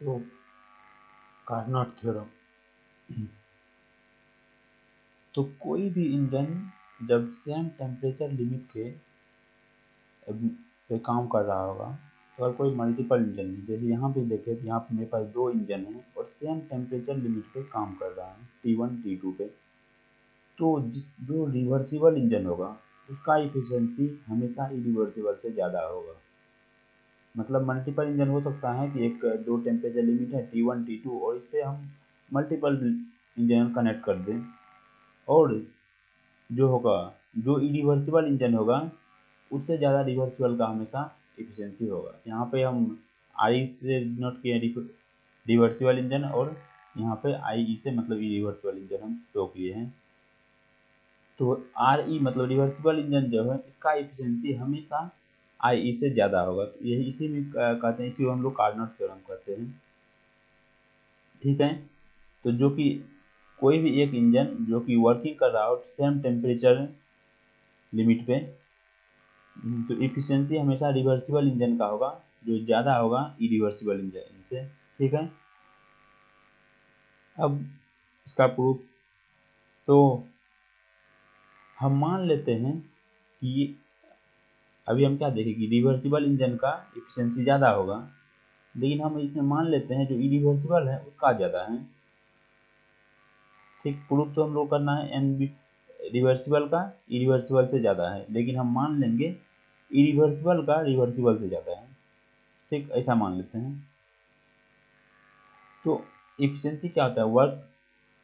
तो Carnot theorem. तो कोई भी इंजन जब सेम टेम्परेचर लिमिट के पे काम कर रहा होगा, तो अगर कोई मल्टीपल इंजन है, जैसे यहाँ पे देखें तो यहाँ पे मेरे पास 2 इंजन हैं और सेम टेम्परेचर लिमिट पे काम कर रहा है T1 T2 पे, तो जो रिवर्सिबल इंजन होगा उसका इफिशियंसी हमेशा इरिवर्सिबल से ज़्यादा होगा। मतलब मल्टीपल इंजन हो सकता है कि एक दो टेम्परेचर लिमिट है T1 T2 और इससे हम मल्टीपल इंजन कनेक्ट कर दें, और जो होगा जो इरिवर्सिबल इंजन होगा उससे ज़्यादा रिवर्सिबल का हमेशा एफिशिएंसी होगा। यहाँ पे हम आई से नोट किए रिवर्सिबल इंजन, और यहाँ पे आई से मतलब इरिवर्सिबल इंजन हम शो किए हैं। तो आर ई मतलब रिवर्सिबल इंजन जो है इसका एफिशिएंसी हमेशा आई ई से ज़्यादा होगा। तो यही इसी में कहते हैं, इसी को हम लोग कार्नोट थ्योरम कहते हैं। ठीक है, तो जो कि कोई भी एक इंजन जो कि वर्किंग कर रहा हो सेम टेम्परेचर लिमिट पे, तो इफिशियंसी हमेशा रिवर्सिबल इंजन का होगा, जो ज़्यादा होगा इरिवर्सिबल इंजन से। ठीक है, अब इसका प्रूफ, तो हम मान लेते हैं कि अभी हम क्या देखें कि रिवर्सिबल इंजन का इफिशियंसी ज़्यादा होगा, लेकिन हम इसमें मान लेते हैं जो इरिवर्सिबल है उसका ज़्यादा है। ठीक, प्रूफ तो हम लोग करना है एन रिवर्सिबल का इरिवर्सिबल से ज़्यादा है, लेकिन हम मान लेंगे इरिवर्सिबल का रिवर्सिबल से ज़्यादा है। ठीक, ऐसा मान लेते हैं। तो इफिशियंसी क्या होता है,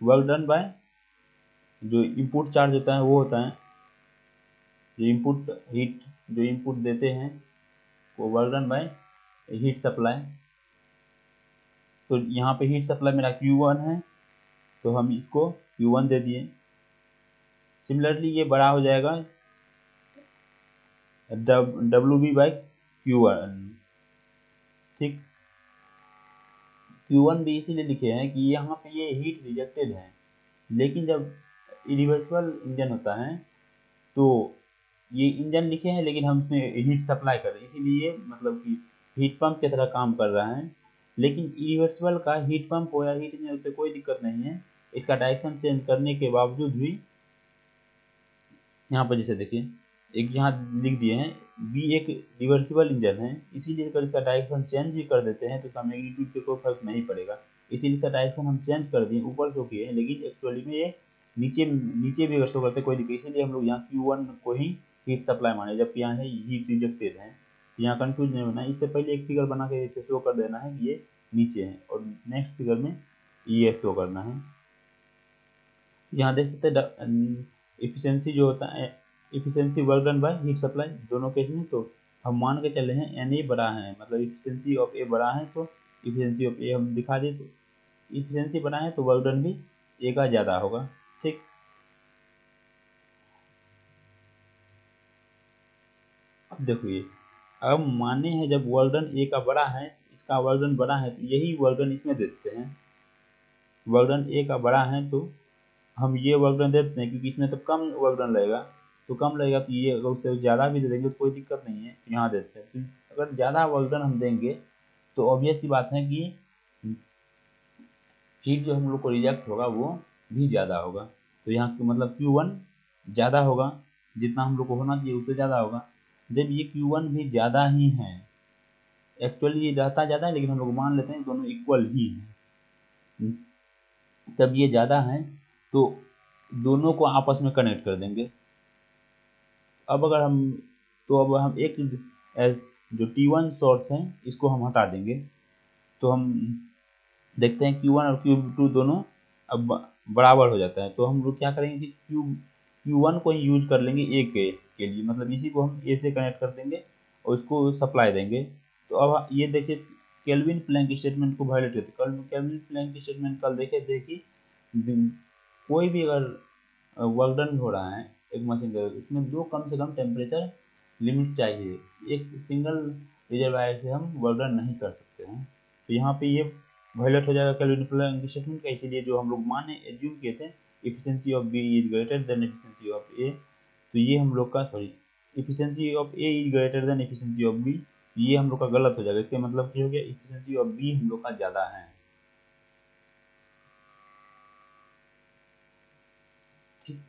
वर्क डन बाय जो इनपुट चार्ज होता है वो होता है, जो इनपुट हीट जो इनपुट देते हैं वो work done by heat supply. तो यहाँ पे हीट सप्लाई मेरा Q1 है, तो हम इसको Q1 दे दिए। सिमिलरली ये बड़ा हो जाएगा WB बाई Q1। ठीक, Q1 भी इसीलिए लिखे हैं कि यहाँ पे ये हीट रिजेक्टेड है, लेकिन जब इरिवर्सिबल इंजन होता है तो ये इंजन लिखे हैं लेकिन हम इसमें हीट सप्लाई कर रहे हैं, इसीलिए मतलब कि हीट पंप की तरह काम कर रहा है। लेकिन इरिवर्सिबल का हीट पंप हो या हीट इंजन, उससे कोई दिक्कत नहीं है। इसका डायरेक्शन चेंज करने के बावजूद भी यहाँ पर जैसे देखिए एक यहाँ लिख दिए हैं बी एक रिवर्सिबल इंजन है, इसीलिए अगर इसका डायरेक्शन चेंज भी कर देते हैं तो इसका मैग्नीट्यूड पे कोई फर्क नहीं पड़ेगा। इसीलिए इसका डायरेक्शन हम चेंज कर दिए, ऊपर शो किए हैं, लेकिन एक्चुअली में ये नीचे नीचे भी अगर शो करते कोई दिक्कत, इसीलिए हम लोग यहाँ Q1 को ही हीट सप्लाई माने, जबकि यहाँ है हीट रिजेक्टेड है। यहाँ कंफ्यूज नहीं होना है, इससे पहले एक फिगर बना के इसे शो कर देना है कि ये नीचे है, और नेक्स्ट फिगर में ये शो करना है। यहाँ देख सकते हैं इफिशियंसी जो होता है, efficiency work done by heat supply दोनों केस में। तो हम मान के चले हैं एन ए बड़ा है, मतलब इफिशियंसी ऑफ ए बड़ा है, तो इफिशियंसी ऑफ ए हम दिखा दें, तो इफिशियंसी बड़ा है तो वर्क डन भी ए का ज़्यादा होगा। ठीक, अब देखो ये अब माने हैं जब वर्क डन ए का बड़ा है, इसका वर्क डन बड़ा है, तो यही वर्क डन इसमें देते हैं। वर्क डन ए का बड़ा है तो हम ये वर्क डन देते हैं, क्योंकि इसमें तो कम वर्क डन लगेगा, तो कम लगेगा तो ये अगर उससे ज़्यादा भी दे देंगे तो कोई दिक्कत नहीं है, यहाँ देते हैं। तो अगर ज़्यादा वर्क डन हम देंगे तो ऑब्वियस सी बात है कि हीट जो हम लोग को रिजेक्ट होगा वो भी ज़्यादा होगा। तो यहाँ मतलब Q1 ज़्यादा होगा, जितना हम लोग को होना चाहिए उससे ज़्यादा होगा। जब ये Q1 भी ज़्यादा ही है, एक्चुअली ये रहता ज़्यादा है लेकिन हम लोग मान लेते हैं दोनों इक्वल ही हैं, तब ये ज़्यादा है तो दोनों को आपस में कनेक्ट कर देंगे। अब अगर हम तो अब हम एक जो T1 शॉर्ट है इसको हम हटा देंगे, तो हम देखते हैं Q1 और Q2 दोनों अब बराबर हो जाता है। तो हम लोग क्या करेंगे कि Q1 को ही यूज कर लेंगे ए के लिए, मतलब इसी को हम ए से कनेक्ट कर देंगे और इसको सप्लाई देंगे। तो अब ये देखिए केल्विन प्लैंक स्टेटमेंट को वायलेट करते, कल केल्विन प्लैंक स्टेटमेंट कल देखे थे कि कोई भी अगर वर्क डन हो रहा है एक मशीन का, उसमें दो कम से कम टेम्परेचर लिमिट चाहिए, एक सिंगल रिजर्वायर से हम वर्क डन नहीं कर सकते हैं। तो यहाँ पे ये वायलेट हो जाएगा केल्विन प्लैंक स्टेटमेंट का, इसीलिए जो हम लोग माने एज्यूम किए थे efficiency of B is greater than efficiency of A, तो ये हम लोग का sorry efficiency of A is greater than efficiency of B, ये हम लोग का गलत हो जाएगा। इसके मतलब क्या हो गया, इफिशियंसी ऑफ बी हम लोग का ज़्यादा है। ठीक।